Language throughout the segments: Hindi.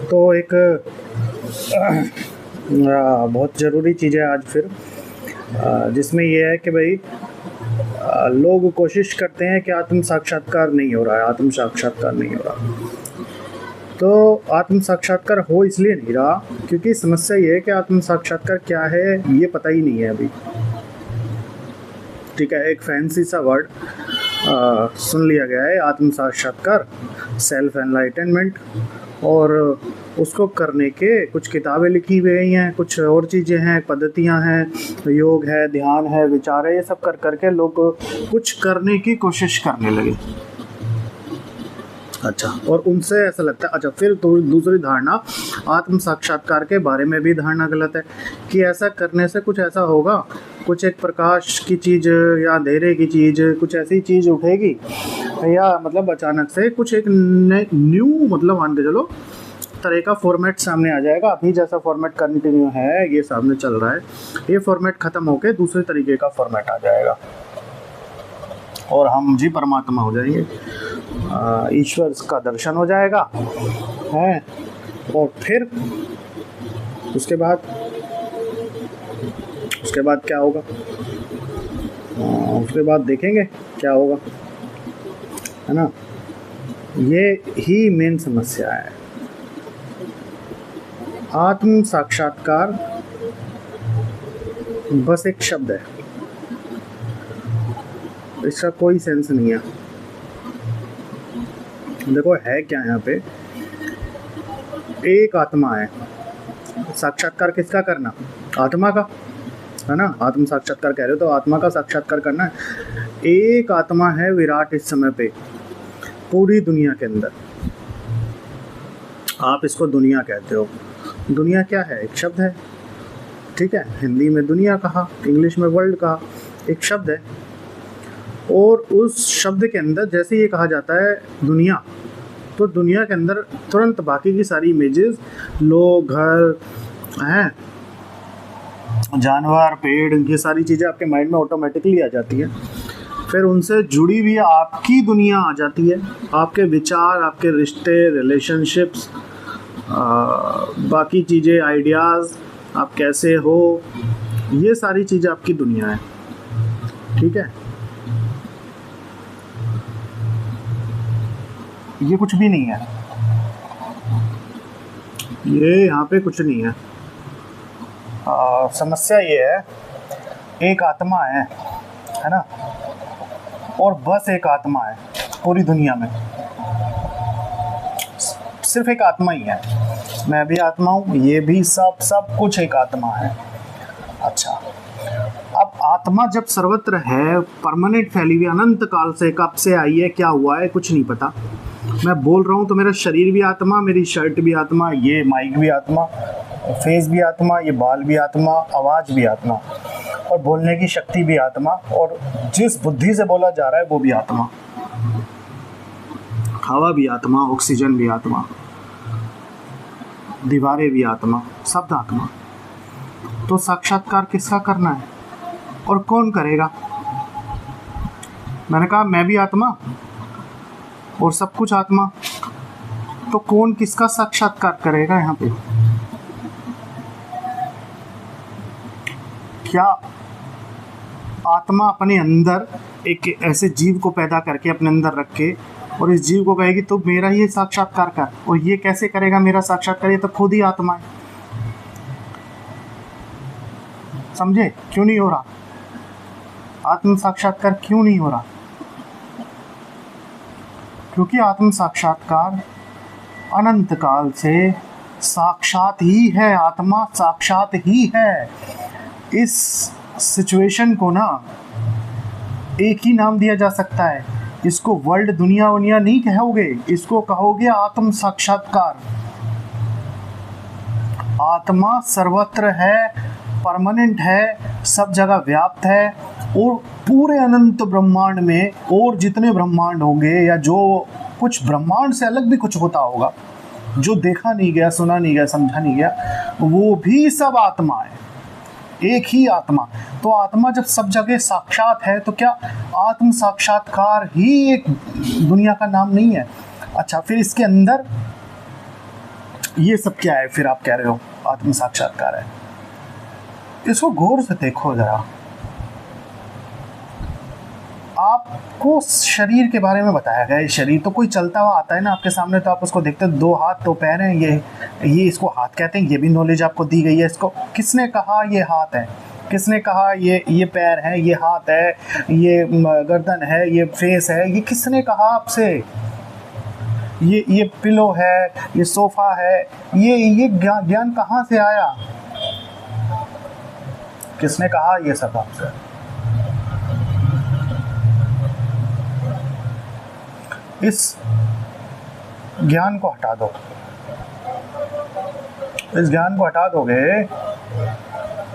तो एक बहुत ज़रूरी चीज़ है आज फिर, जिसमें ये है कि भाई लोग कोशिश करते हैं कि आत्म साक्षात्कार नहीं हो रहा है, आत्म साक्षात्कार नहीं हो रहा। तो आत्म साक्षात्कार हो इसलिए नहीं रहा क्योंकि समस्या ये है कि आत्म साक्षात्कार क्या है ये पता ही नहीं है अभी। ठीक है, एक फैंसी सा वर्ड सुन लिया गया है, आत्म साक्षात्कार, सेल्फ एनलाइटनमेंट, और उसको करने के कुछ किताबें लिखी हुई हैं, कुछ और चीज़ें हैं, पद्धतियां हैं, योग है, ध्यान है, विचार है, ये सब कर करके लोग कुछ करने की कोशिश करने लगे। अच्छा, और उनसे ऐसा लगता है, अच्छा फिर तो दूसरी धारणा आत्म साक्षात्कार के बारे में भी धारणा गलत है कि ऐसा करने से कुछ ऐसा होगा, कुछ एक प्रकाश की चीज़ या अंधेरे की चीज़, कुछ ऐसी चीज़ उठेगी, या मतलब अचानक से कुछ एक न्यू, मतलब मान के चलो तरह का फॉर्मेट सामने आ जाएगा। अभी जैसा फॉर्मेट कंटिन्यू है, ये सामने चल रहा है, ये फॉर्मेट ख़त्म होके दूसरे तरीके का फॉर्मेट आ जाएगा और हम जी परमात्मा हो जाएंगे, ईश्वर का दर्शन हो जाएगा है। और फिर उसके बाद क्या होगा, उसके बाद देखेंगे क्या होगा, है ना। ये ही मेन समस्या है। आत्म साक्षात्कार बस एक शब्द है, इसका कोई सेंस नहीं है। देखो है क्या यहाँ पे, एक आत्मा है। साक्षात्कार किसका करना, आत्मा का, है ना। आत्म साक्षात्कार कह रहे हो तो आत्मा का साक्षात्कार करना है। एक आत्मा है विराट इस समय पे पूरी दुनिया के अंदर। आप इसको दुनिया कहते हो, दुनिया क्या है, एक शब्द है, ठीक है। हिंदी में दुनिया कहा, इंग्लिश में वर्ल्ड कहा, एक शब्द है। और उस शब्द के अंदर जैसे ये कहा जाता है दुनिया, तो दुनिया के अंदर तुरंत बाकी की सारी इमेजेस, लोग, घर हैं, जानवर, पेड़, ये सारी चीज़ें आपके माइंड में ऑटोमेटिकली आ जाती है। फिर उनसे जुड़ी हुई आपकी दुनिया आ जाती है, आपके विचार, आपके रिश्ते, रिलेशनशिप्स, बाकी चीज़ें, आइडियाज़, आप कैसे हो, ये सारी चीज़ें आपकी दुनिया है, ठीक है। ये कुछ भी नहीं है, ये यहाँ पे कुछ नहीं है। समस्या ये है, एक आत्मा है ना, और बस एक आत्मा है पूरी दुनिया में, सिर्फ एक आत्मा ही है। मैं भी आत्मा हूँ, ये भी, सब कुछ एक आत्मा है। अच्छा, अब आत्मा जब सर्वत्र है, परमानेंट फैली हुई, अनंत काल से, कब से आई है, क्या हुआ है, कुछ नहीं पता। मैं बोल रहा हूँ तो मेरा शरीर भी आत्मा, मेरी शर्ट भी आत्मा, ये माइक भी आत्मा, फेस भी आत्मा, ये बाल भी आत्मा, आवाज़ भी आत्मा, और बोलने की शक्ति भी आत्मा, और जिस बुद्धि से बोला जा रहा है वो भी आत्मा, हवा भी आत्मा, ऑक्सीजन भी आत्मा, दीवारें भी आत्मा, शब्द आत्मा। तो साक्षात्कार किसका करना है और कौन करेगा? मैंने कहा मैं भी आत्मा और सब कुछ आत्मा, तो कौन किसका साक्षात्कार करेगा यहाँ पे? क्या आत्मा अपने अंदर एक ऐसे जीव को पैदा करके अपने अंदर रख के और इस जीव को कहेगी तो मेरा ही साक्षात्कार कर, और ये कैसे करेगा मेरा साक्षात्कार? ये तो खुद ही आत्मा है। समझे क्यों नहीं हो रहा आत्म साक्षात्कार? क्यों नहीं हो रहा? क्योंकि आत्म साक्षात्कार अनंत काल से साक्षात ही है, आत्मा साक्षात ही है। इस सिचुएशन को ना एक ही नाम दिया जा सकता है, इसको वर्ल्ड, दुनिया वनिया नहीं कहोगे, इसको कहोगे आत्म साक्षात्कार। आत्मा सर्वत्र है, परमानेंट है, सब जगह व्याप्त है, और पूरे अनंत ब्रह्मांड में और जितने ब्रह्मांड होंगे, या जो कुछ ब्रह्मांड से अलग भी कुछ होता होगा, जो देखा नहीं गया, सुना नहीं गया, समझा नहीं गया, वो भी सब आत्मा है, एक ही आत्मा। तो आत्मा जब सब जगह साक्षात है, तो क्या आत्म साक्षात्कार ही एक दुनिया का नाम नहीं है? अच्छा, फिर इसके अंदर ये सब क्या है फिर आप कह रहे हो आत्म साक्षात्कार है? इसको गौर से देखो जरा। आपको शरीर के बारे में बताया गया है। शरीर तो कोई चलता हुआ आता है ना आपके सामने, तो आप उसको देखते हो, 2 हाथ 2 पैर हैं, ये इसको हाथ कहते हैं। ये भी नॉलेज आपको दी गई है। इसको किसने कहा ये हाथ है? किसने कहा ये पैर है, ये हाथ है, ये गर्दन है, ये फेस है? ये किसने कहा आपसे? ये पिलो है, ये सोफा है, ये ज्ञान कहाँ से आया? किसने कहा ये सब आपसे? इस ज्ञान को हटा दो। इस ज्ञान को हटा दोगे,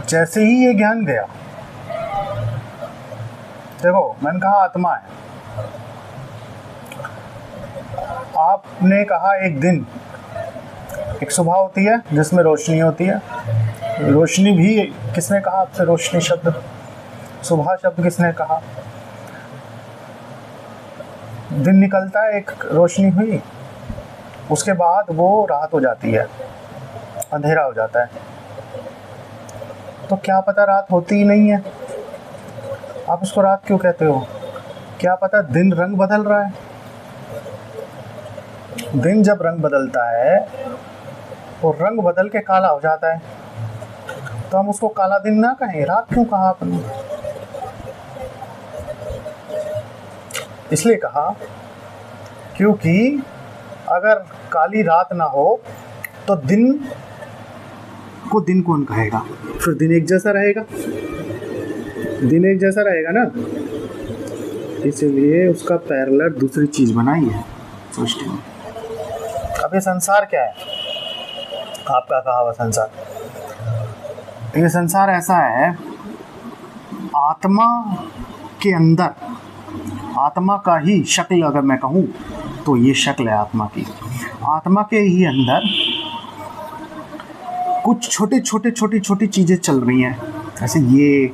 जैसे ही ये ज्ञान गया, देखो मैंने कहा आत्मा है, आपने कहा एक दिन, एक सुबह होती है जिसमें रोशनी होती है। रोशनी भी किसने कहा आपसे? रोशनी शब्द, सुबह शब्द किसने कहा? दिन निकलता है, एक रोशनी हुई, उसके बाद वो रात हो जाती है, अंधेरा हो जाता है। तो क्या पता रात होती ही नहीं है, आप उसको रात क्यों कहते हो? क्या पता दिन रंग बदल रहा है। दिन जब रंग बदलता है तो रंग बदल के काला हो जाता है, तो हम उसको काला दिन ना कहें, रात क्यों कहा आपने? इसलिए कहा क्योंकि अगर काली रात ना हो तो दिन को दिन कौन कहेगा? फिर दिन एक जैसा रहेगा, दिन एक जैसा रहेगा ना। इसलिए उसका पैरेलल दूसरी चीज बनाई है सृष्टि में। अब ये संसार क्या है? आपका कहा हुआ संसार, ये संसार ऐसा है, आत्मा के अंदर, आत्मा का ही शक्ल अगर मैं कहूँ तो ये शक्ल है आत्मा की। आत्मा के ही अंदर कुछ छोटी चीज़ें चल रही हैं, जैसे ये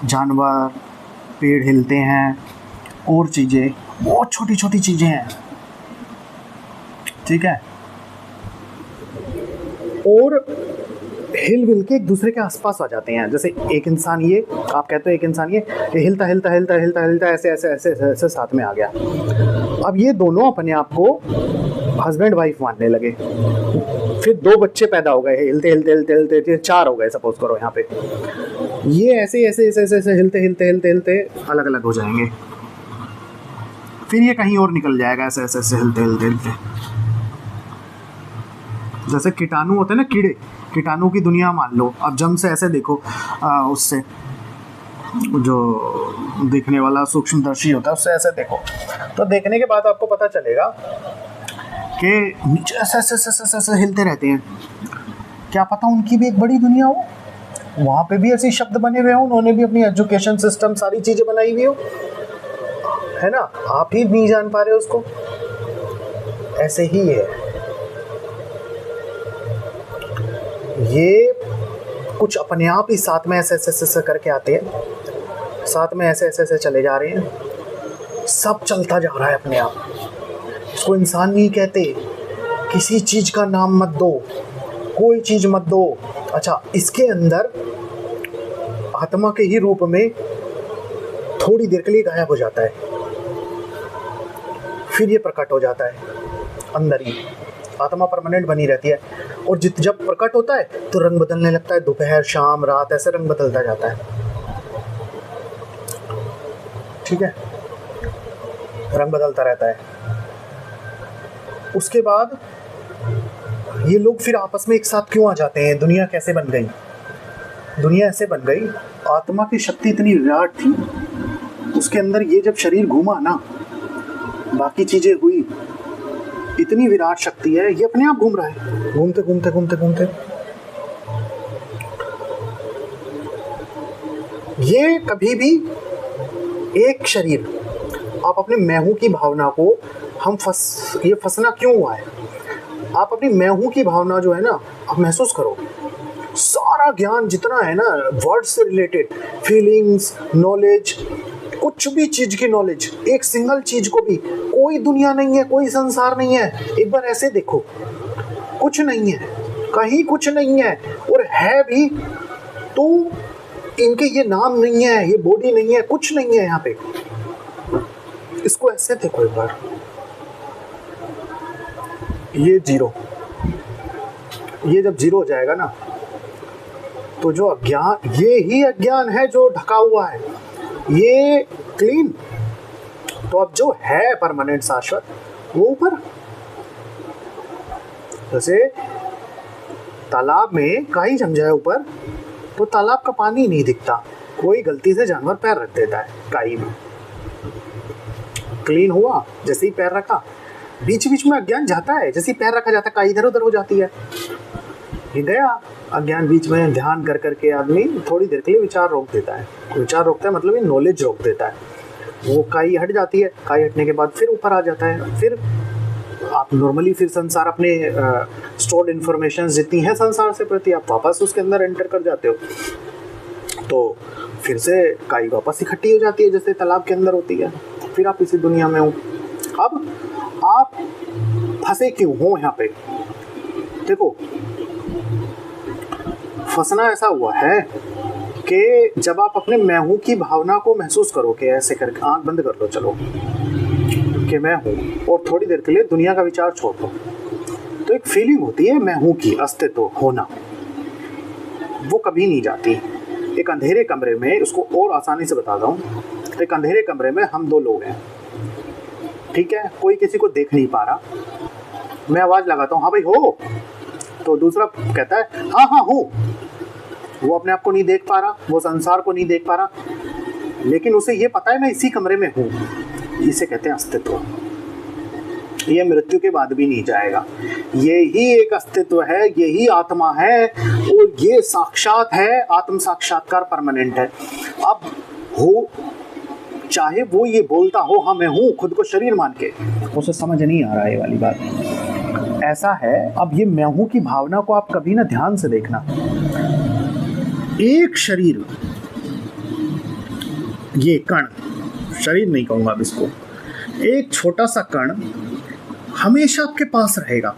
जानवर, पेड़ हिलते हैं, और चीज़ें, बहुत छोटी चीज़ें हैं, ठीक है। और हिल के एक दूसरे के आसपास आ जाते हैं। जैसे एक इंसान, ये आप कहते हो एक इंसान ये हिलता ऐसे साथ में आ गया। अब ये दोनों अपने आप को हस्बैंड वाइफ मानने लगे, फिर 2 बच्चे पैदा हो गए, हिलते 4 हो गए सपोज करो यहाँ पे। ये ऐसे हिलते अलग अलग हो जाएंगे, फिर ये कहीं और निकल जाएगा, ऐसे हिलते। जैसे कीटाणु होते हैं ना, कीटाणु की दुनिया मान लो। अब जम से ऐसे देखो, उससे जो देखने वाला सूक्ष्मदर्शी होता है उससे ऐसे देखो, तो देखने के बाद आपको पता चलेगा कि नीचे ऐसे हिलते रहते हैं। क्या पता उनकी भी एक बड़ी दुनिया हो, वहाँ पे भी ऐसे शब्द बने हुए हो, उन्होंने भी अपनी एजुकेशन सिस्टम सारी चीज़ें बनाई हुई हो, है ना। आप ही नहीं जान पा रहे उसको। ऐसे ही है, ये कुछ अपने आप ही साथ में ऐसे करके आते हैं, साथ में ऐसे चले जा रहे हैं, सब चलता जा रहा है अपने आप। इसको इंसान नहीं कहते। किसी चीज़ का नाम मत दो, कोई चीज़ मत दो। अच्छा, इसके अंदर आत्मा के ही रूप में थोड़ी देर के लिए गायब हो जाता है, फिर ये प्रकट हो जाता है अंदर ही। आत्मा परमानेंट बनी रहती है, और जब प्रकट होता है तो रंग बदलने लगता है, दोपहर, शाम, रात, ऐसे रंग बदलता जाता है, ठीक है, रंग बदलता रहता है। उसके बाद ये लोग फिर आपस में एक साथ क्यों आ जाते हैं? दुनिया कैसे बन गई? दुनिया ऐसे बन गई, आत्मा की शक्ति इतनी विराट थी, उसके अंदर ये जब शरीर घूमा ना, बाकी चीजें हुई, इतनी विराट शक्ति है, ये अपने आप घूम रहा है, घूमते। ये कभी भी एक शरीर, आप अपने मैं हूं की भावना को ये फंसना क्यों हुआ है? आप अपनी मैं हूं की भावना जो है ना, आप महसूस करो। सारा ज्ञान जितना है ना, वर्ड से रिलेटेड, फीलिंग्स, नॉलेज, कुछ भी चीज की नॉलेज, एक सिंगल चीज को भी, कोई दुनिया नहीं है, कोई संसार नहीं है। एक बार ऐसे देखो, कुछ नहीं है, कहीं कुछ नहीं है, और है भी तो इनके ये नाम नहीं है, ये बॉडी नहीं है, कुछ नहीं है यहाँ पे। इसको ऐसे देखो एक बार, ये जीरो, ये जब जीरो हो जाएगा ना तो जो अज्ञान, ये ही अज्ञान है जो ढका हुआ है, ये क्लीन। तो अब जो है परमानेंट शाश्वत वो ऊपर, जैसे तालाब में काई जम जाए ऊपर तो तालाब का पानी नहीं दिखता, कोई गलती से जानवर पैर रख देता है काई में, क्लीन हुआ, जैसे ही पैर रखा, बीच बीच में अज्ञान जाता है, जैसे ही पैर रखा जाता है काई इधर उधर हो जाती है, ये गया अज्ञान। बीच में ध्यान कर करके आदमी थोड़ी देर के लिए विचार रोक देता है, विचार रोकता है मतलब ये नॉलेज रोक देता है, वो काई हट जाती है, काई हटने के बाद फिर ऊपर आ जाता है, फिर आप नॉर्मली फिर संसार अपने स्टोर्ड इन्फॉर्मेशन जितनी है संसार से प्रति आप वापस उसके अंदर एंटर कर जाते हो, तो फिर से काई वापस इकट्ठी हो जाती है जैसे तालाब के अंदर होती है, फिर आप इसी दुनिया में हो। अब आप फंसे क्यों हो यहाँ पे? देखो फंसना ऐसा हुआ है कि जब आप अपने मैं हूँ की भावना को महसूस करोगे, ऐसे करके आंख बंद कर लो चलो कि मैं हूँ, और थोड़ी देर के लिए दुनिया का विचार छोड़ दो, तो एक फीलिंग होती है मैं हूँ की, अस्तित्व होना, वो कभी नहीं जाती। एक अंधेरे कमरे में, उसको और आसानी से बताता हूँ, एक अंधेरे कमरे में हम दो लोग हैं, ठीक है, कोई किसी को देख नहीं पा रहा, मैं आवाज़ लगाता हूँ हाँ भाई हो, तो दूसरा कहता है हाँ हाँ हूँ, वो अपने आप को नहीं देख पा रहा, वो संसार को नहीं देख पा रहा, लेकिन उसे ये पता है मैं इसी कमरे में हूँ, इसे कहते हैं अस्तित्व। ये मृत्यु के बाद भी नहीं जाएगा, यही एक अस्तित्व है, यही आत्मा है, और ये साक्षात है, आत्म साक्षात्कार परमानेंट है। अब हो चाहे वो ये बोलता हो हाँ मैं हूँ, खुद को शरीर मान के, उसे समझ नहीं आ रहा है ये वाली बात, ऐसा है। अब ये मैं हूँ की भावना को आप कभी ना ध्यान से देखना, एक शरीर, ये कण, शरीर नहीं कहूँगा अब इसको, एक छोटा सा कण हमेशा आपके पास रहेगा।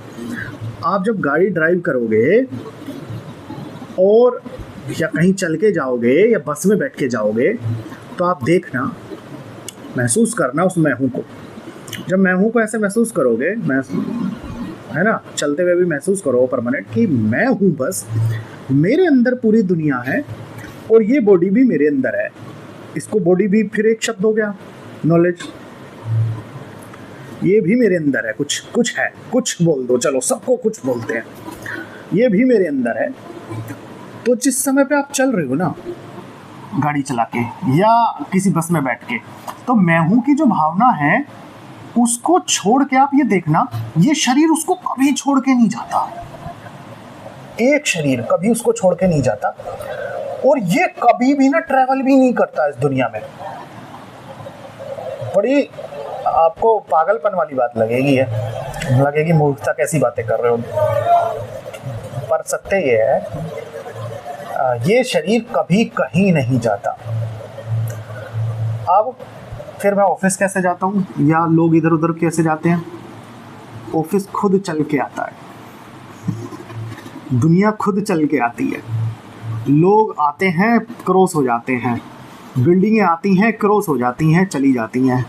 आप जब गाड़ी ड्राइव करोगे और या कहीं चल के जाओगे या बस में बैठ के जाओगे तो आप देखना, महसूस करना उस मैं हूँ को। जब मैं हूँ को ऐसे महसूस करोगे, है ना, चलते हुए भी महसूस करो परमानेंट कि मैं हूँ, बस मेरे अंदर पूरी दुनिया है और ये बॉडी भी मेरे अंदर है। इसको बॉडी भी फिर एक शब्द हो गया, नॉलेज, ये भी मेरे अंदर है, कुछ है, कुछ बोल दो, चलो सबको कुछ बोलते हैं, ये भी मेरे अंदर है। तो जिस समय पे आप चल रहे हो ना गाड़ी चला के या किसी बस में बैठ के, तो मैं हूं की जो भावना है उसको छोड़ के आप ये देखना, ये शरीर उसको कभी छोड़ के नहीं जाता, एक शरीर कभी उसको छोड़ के नहीं जाता, और ये कभी भी ना ट्रैवल भी नहीं करता इस दुनिया में। बड़ी आपको पागलपन वाली बात लगेगी मूर्खता, कैसी बातें कर रहे हो, पर सत्य ये है, ये शरीर कभी कहीं नहीं जाता। अब फिर मैं ऑफिस कैसे जाता हूँ या लोग इधर उधर कैसे जाते हैं? ऑफिस खुद चल के आता है, दुनिया खुद चल के आती है, लोग आते हैं क्रॉस हो जाते हैं, बिल्डिंगें आती हैं क्रॉस हो जाती हैं, चली जाती हैं।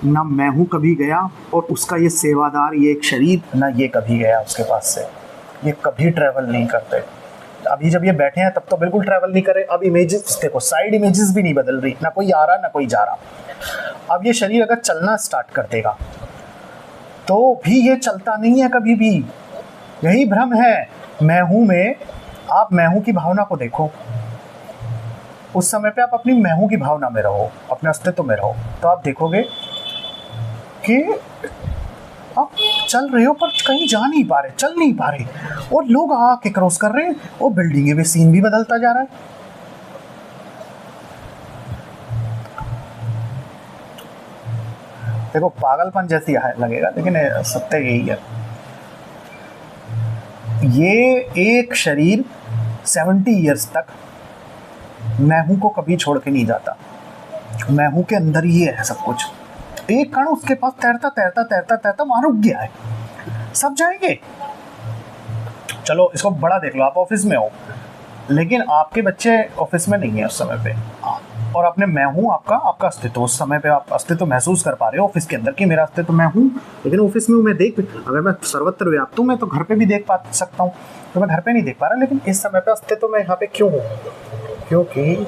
ना मैं हूँ कभी गया और उसका ये सेवादार, ये एक शरीर, ना ये कभी गया उसके पास से, ये कभी ट्रैवल नहीं करते। अभी जब ये बैठे हैं तब तो बिल्कुल ट्रैवल नहीं करे। अब इमेजेस देखो, साइड इमेजेस भी नहीं बदल रही, ना कोई आ रहा ना कोई जा रहा। अब ये शरीर अगर चलना स्टार्ट कर देगा तो भी ये चलता नहीं है कभी भी, यही भ्रम है। मैं हूँ में आप मैं हूँ की भावना को देखो, उस समय पे आप अपनी मैं हूँ की भावना में रहो, अपने अस्तित्व में रहो, तो आप देखोगे कि आप चल रहे हो पर कहीं जा नहीं पा रहे, चल नहीं पा रहे, और लोग आके क्रॉस कर रहे हैं और बिल्डिंगें में सीन भी बदलता जा रहा है। देखो पागलपन जैसी लगेगा, लेकिन सत्य यही है। ये एक शरीर 70 इयर्स तक मैं हूं को कभी छोड़ के नहीं जाता, मैं हूं के अंदर ही है सब कुछ। एक कण उसके पास तैरता तैरता तैरता तैरता वहां रुक गया है, सब जाएंगे चलो इसको बड़ा देख लो, आप ऑफिस में हो लेकिन आपके बच्चे ऑफिस में नहीं है उस समय पे, और अपने मैं हूँ आपका अस्तित्व, उस समय पे आप अस्तित्व महसूस कर पा रहे हो ऑफिस के अंदर कि मेरा अस्तित्व मैं हूँ, लेकिन ऑफिस में मैं देख, अगर मैं सर्वत्र व्याप्त हूँ मैं तो घर पे भी देख पा सकता हूँ, तो मैं घर पे नहीं देख पा रहा, लेकिन इस समय पे अस्तित्व मैं यहाँ पे क्यों हूँ? क्योंकि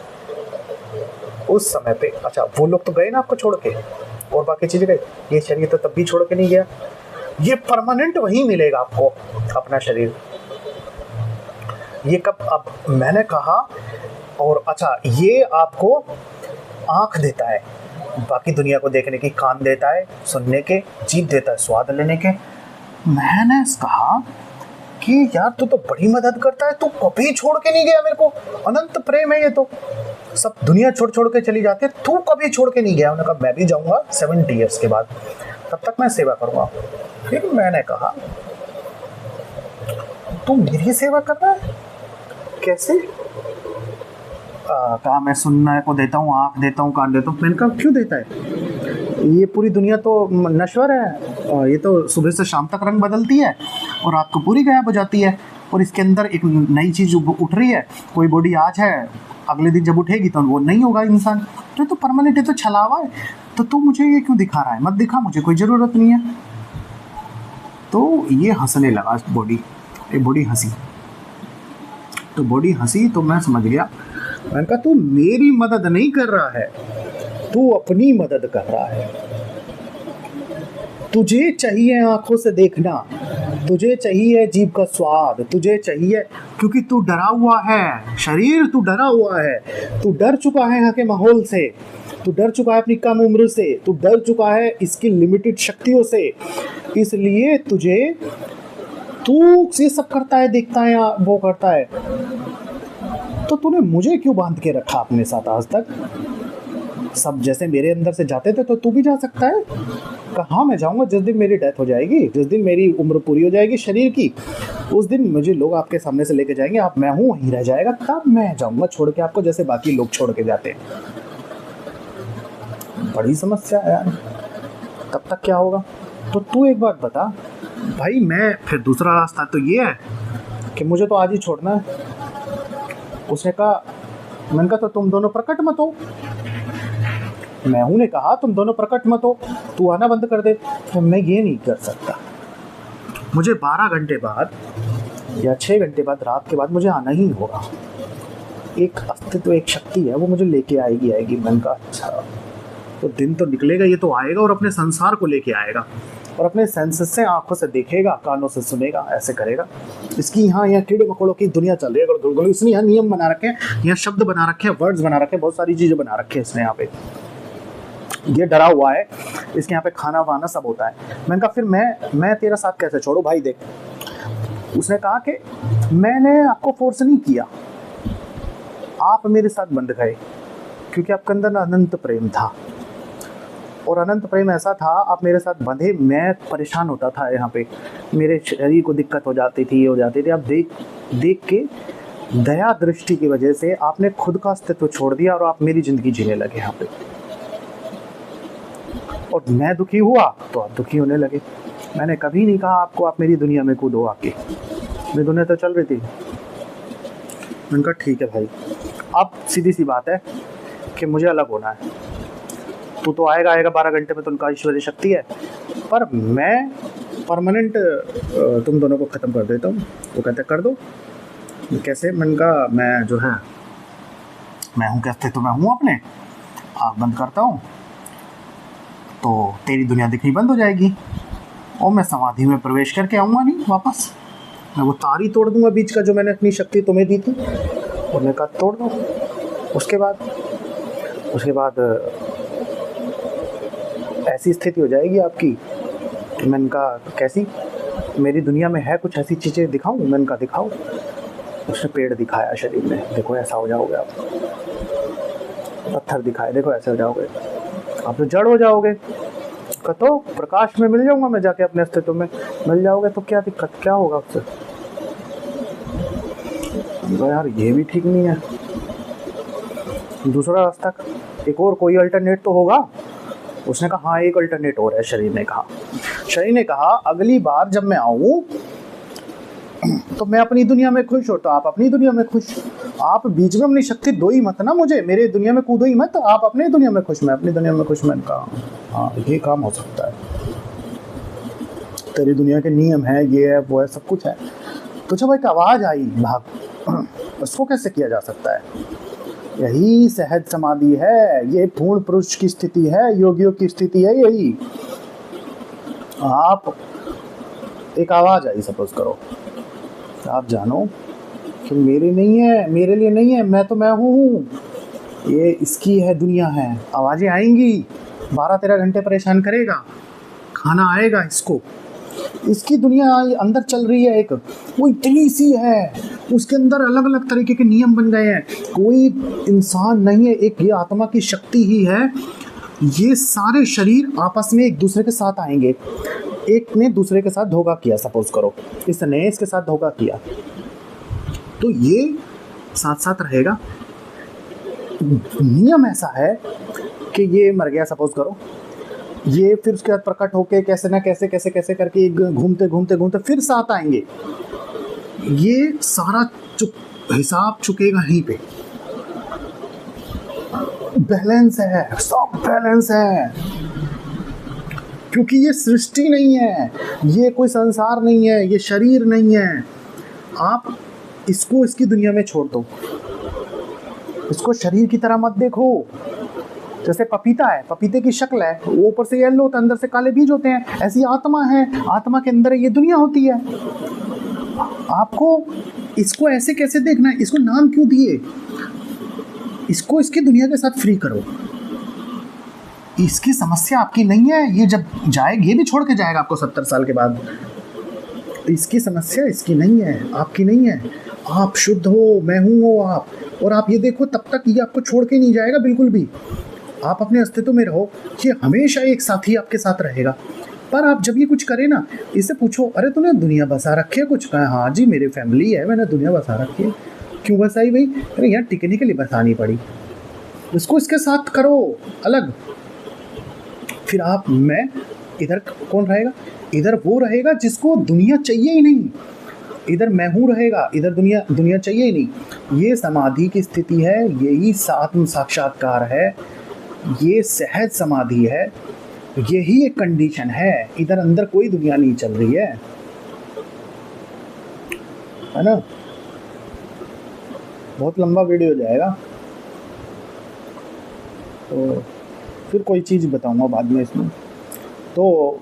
उस समय पे, अच्छा वो लोग तो गए ना आपको छोड़ के और बाकी चीजें गई, ये शरीर तो तब भी छोड़ के नहीं गया, ये परमानेंट वही मिलेगा आपको अपना शरीर। ये कब, अब मैंने कहा, और अच्छा ये आपको आँख देता है बाकी दुनिया को देखने की, कान देता है सुनने के, जीभ देता है स्वाद लेने के। मैंने कहा कि यार तू तो बड़ी मदद करता है, तू कभी छोड़ के नहीं गया मेरे को, अनंत प्रेम है ये तो, सब दुनिया छोड़ छोड़ के चली जाती है, तू कभी छोड़ के नहीं गया। उन्होंने कहा मैं भी जाऊंगा 70 ईयर्स के बाद, तब तक मैं सेवा करूंगा। फिर मैंने कहा तू मेरी सेवा कर रहा है कैसे? कहा मैं सुनने को देता हूँ, आँख देता हूँ, कान देता हूँ। मैंने कहा क्यों देता है? ये पूरी दुनिया तो नश्वर है, ये तो सुबह से शाम तक रंग बदलती है और रात को पूरी गायब हो जाती है, और इसके अंदर एक नई चीज़ उठ रही है। कोई बॉडी आज है, अगले दिन जब उठेगी तो वो नहीं होगा इंसान, तो परमानेंट है, तो छलावा है, तो तू मुझे ये क्यों दिखा रहा है? मत दिखा, मुझे कोई ज़रूरत नहीं है। तो ये हंसने लगा बॉडी हंसी, तो बॉडी हंसी तो मैं समझ गया। मैंने कहा तू मेरी मदद नहीं कर रहा है, तू अपनी मदद कर रहा है। तुझे चाहिए आंखों से देखना, तुझे चाहिए जीभ का स्वाद, तुझे चाहिए, क्योंकि तू डरा हुआ है शरीर, तू डरा हुआ है, तू डर चुका है यहाँ के माहौल से, तू डर चुका है अपनी कम उम्र से, तू डर चुका है इसकी लिमिटेड शक्तियों से, इसलिए तू ये सब करता है, देखता है या वो करता है। तो तूने मुझे क्यों बांध के रखा अपने साथ आज तक? सब जैसे मेरे अंदर से जाते थे तो तू भी जा सकता है। कहाँ मैं जाऊँगा? जिस दिन मेरी डेथ हो जाएगी, जिस दिन मेरी उम्र पूरी हो जाएगी शरीर की, उस दिन मुझे लोग आपके सामने से लेके जाएंगे, आप मैं हूँ वहीं रह जाएगा, तब मैं जाऊँगा छोड़ के आपको, जैसे बाकी लोग छोड़ के जाते हैं। बड़ी समस्या है यार, तब तक क्या होगा? तो तू एक बात बता भाई, मैं फिर दूसरा रास्ता तो ये है कि मुझे तो आज ही छोड़ना है। उसने कहा, मैंने कहा तो तुम दोनों प्रकट मत हो। मैहू ने कहा तुम दोनों प्रकट मत हो, तू आना बंद कर दे। तो मैं ये नहीं कर सकता, मुझे 12 घंटे बाद या 6 घंटे बाद, रात के बाद मुझे आना ही होगा। एक अस्तित्व, एक शक्ति है, वो मुझे लेके आएगी। मैंने कहा अच्छा, तो दिन तो निकलेगा, ये तो आएगा और अपने संसार को लेके आएगा और अपने सेंसेस से, आंखों से देखेगा, कानों से सुनेगा, ऐसे करेगा। इसकी यहाँ कीड़े मकोड़ों की दुनिया चल रही है, इसने यहाँ नियम बना रखे हैं, यहाँ शब्द बना रखे हैं, वर्ड्स बना रखे हैं, बहुत सारी चीज़ें बना रखे हैं इसने यहाँ पे। ये डरा हुआ है, इसके यहाँ पे खाना वाना सब होता है। मैंने कहा फिर मैं तेरा साथ कैसे छोड़ू भाई? देख, उसने कहा कि मैंने आपको फोर्स नहीं किया, आप मेरे साथ बंध गए क्योंकि आपके अंदर अनंत प्रेम था, और अनंत प्रेम ऐसा था, आप मेरे साथ बंधे। मैं परेशान होता था यहाँ पे, मेरे शरीर को दिक्कत हो जाती थी। आप देख के दया दृष्टि की वजह से आपने खुद का अस्तित्व छोड़ दिया और आप मेरी ज़िंदगी जीने लगे यहाँ पे, और मैं दुखी हुआ तो आप दुखी होने लगे। मैंने कभी नहीं कहा आपको आप मेरी दुनिया में कूदो आके, मेरी दुनिया तो चल रही थी। मैंने कहा ठीक है भाई, अब सीधी सी बात है कि मुझे अलग होना है। तू तो आएगा 12 घंटे में, तो उनका ईश्वरीय शक्ति है, पर मैं परमानेंट तुम दोनों को ख़त्म कर देता हूँ। वो कहते कर दो। कैसे? मैंने कहा मैं जो है, मैं हूँ कहते तो मैं हूँ, अपने आँख बंद करता हूँ तो तेरी दुनिया दिखनी बंद हो जाएगी और मैं समाधि में प्रवेश करके आऊँगा नहीं वापस। मैं वो तार ही तोड़ दूँगा बीच का, जो मैंने अपनी शक्ति तुम्हें दी थी। और मैंने कहा तोड़ दो। उसके बाद ऐसी स्थिति हो जाएगी आपकी। मैंने कहा कैसी? मेरी दुनिया में है कुछ ऐसी चीज़ें दिखाऊं? मैंने कहा दिखाओ। उसने पेड़ दिखाया शरीर में, देखो ऐसा हो जाओगे आप। पत्थर दिखाए, देखो ऐसे हो जाओगे आप, तो जड़ हो जाओगे। तो प्रकाश में मिल जाऊंगा मैं जाके, अपने अस्तित्व में मिल जाओगे, तो क्या दिक्कत, क्या होगा उससे? यार ये भी ठीक नहीं है, दूसरा रास्ता, एक और कोई अल्टरनेट तो होगा। उसने कहा हाँ एक अल्टरनेट और है। शरीर ने कहा अगली बार जब मैं आऊँ तो मैं अपनी दुनिया में खुश हो तो आप अपनी दुनिया में खुश। आप बीच में अपनी शक्ति दो ही मत ना मुझे, मेरे दुनिया में कूदो ही मत। आप अपनी दुनिया में खुश, मैं अपनी दुनिया में खुश। मैंने कहा हाँ ये काम हो सकता है, तेरी दुनिया के नियम है, ये है वो है, सब कुछ है। तो जब एक आवाज आई भाग, उसको कैसे किया जा सकता है? यही सहज समाधि है, ये पूर्ण पुरुष की स्थिति है, योगियों की स्थिति है यही। आप एक आवाज आई सपोज करो, आप जानो कि मेरे नहीं है, मेरे लिए नहीं है, मैं तो मैं हूँ, ये इसकी है, दुनिया है। आवाजें आएंगी, 12-13 घंटे परेशान करेगा, खाना आएगा इसको, इसकी दुनिया अंदर चल रही है एक, वो इतनी सी है, उसके अंदर अलग अलग तरीके के नियम बन गए हैं। कोई इंसान नहीं है, एक ये आत्मा की शक्ति ही है। ये सारे शरीर आपस में एक दूसरे के साथ आएंगे। एक ने दूसरे के साथ धोखा किया, सपोज करो इसने इसके साथ धोखा किया, तो ये साथ साथ रहेगा। नियम ऐसा है कि ये मर गया सपोज करो, ये फिर उसके बाद प्रकट होके कैसे ना कैसे कैसे कैसे करके घूमते घूमते घूमते फिर साथ आएंगे। ये सारा हिसाब चुकेगा यहीं पे। बैलेंस है, सब बैलेंस है, क्योंकि ये सृष्टि नहीं है, ये कोई संसार नहीं है, ये शरीर नहीं है। आप इसको इसकी दुनिया में छोड़ दो, इसको शरीर की तरह मत देखो। जैसे पपीता है, पपीते की शक्ल है, वो ऊपर से येलो होता है, अंदर से काले बीज होते हैं। ऐसी आत्मा है, आत्मा के अंदर ये दुनिया होती है। आपको इसको ऐसे कैसे देखना है? इसको नाम क्यों दिए? इसको इसकी दुनिया के साथ फ्री करो। इसकी समस्या आपकी नहीं है, ये जब जाएगा ये भी छोड़ के जाएगा आपको 70 साल के बाद। इसकी समस्या इसकी नहीं है, आपकी नहीं है। आप शुद्ध हो, मैं हूँ हो आप, और आप ये देखो तब तक ये आपको छोड़ के नहीं जाएगा बिल्कुल भी। आप अपने अस्तित्व में रहो, ये हमेशा एक साथी आपके साथ रहेगा। पर आप जब ये कुछ करें ना, इससे पूछो अरे तूने दुनिया बसा रखी है कुछ? कहा हाँ जी मेरी फैमिली है, मैंने दुनिया बसा रखी है। क्यों बसाई भाई? अरे यार टिकने के लिए बसानी पड़ी। इसको इसके साथ करो अलग। फिर आप मैं इधर कौन रहेगा? इधर वो रहेगा जिसको दुनिया चाहिए ही नहीं। इधर मैं हूँ रहेगा, इधर दुनिया चाहिए ही नहीं। ये समाधि की स्थिति है, यही आत्म साक्षात्कार है, ये सहज समाधि है, यही एक कंडीशन है। इधर अंदर कोई दुनिया नहीं चल रही है ना। बहुत लंबा वीडियो हो जाएगा, तो फिर कोई चीज़ बताऊंगा बाद में इसमें। तो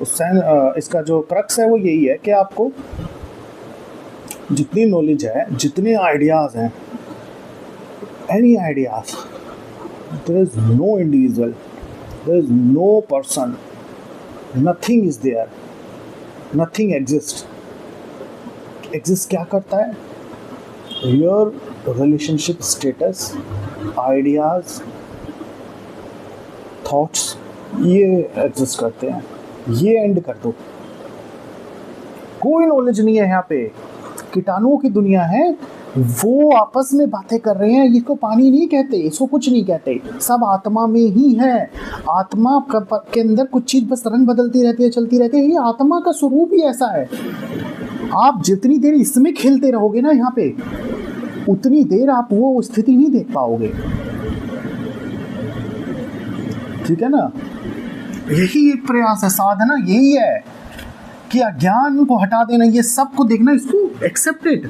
इसका जो क्रक्स है वो यही है कि आपको जितनी नॉलेज है, जितने आइडियाज़ हैं, any ideas, there is no individual, there is no person, nothing is there, nothing exists. Exist क्या करता है? Your relationship status, ideas, thoughts, ये exist करते हैं। ये एंड कर दो। कोई नॉलेज नहीं है यहाँ पे। कीटाणुओं की दुनिया है, वो आपस में बातें कर रहे हैं। इसको पानी नहीं कहते, इसको कुछ नहीं कहते, सब आत्मा में ही है। आत्मा के अंदर कुछ चीज बस रंग बदलती रहती है, चलती रहती है। ये आत्मा का स्वरूप ही ऐसा है। आप जितनी देर इसमें खेलते रहोगे ना यहाँ पे, उतनी देर आप वो स्थिति नहीं देख पाओगे। ठीक है ना? यही एक प्रयास है, साधना यही है कि अज्ञान को हटा देना, ये सब को देखना, इसको एक्सेप्टेड।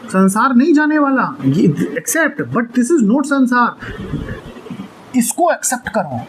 संसार नहीं जाने वाला, ये accept, but this is not संसार। इसको एक्सेप्ट करो।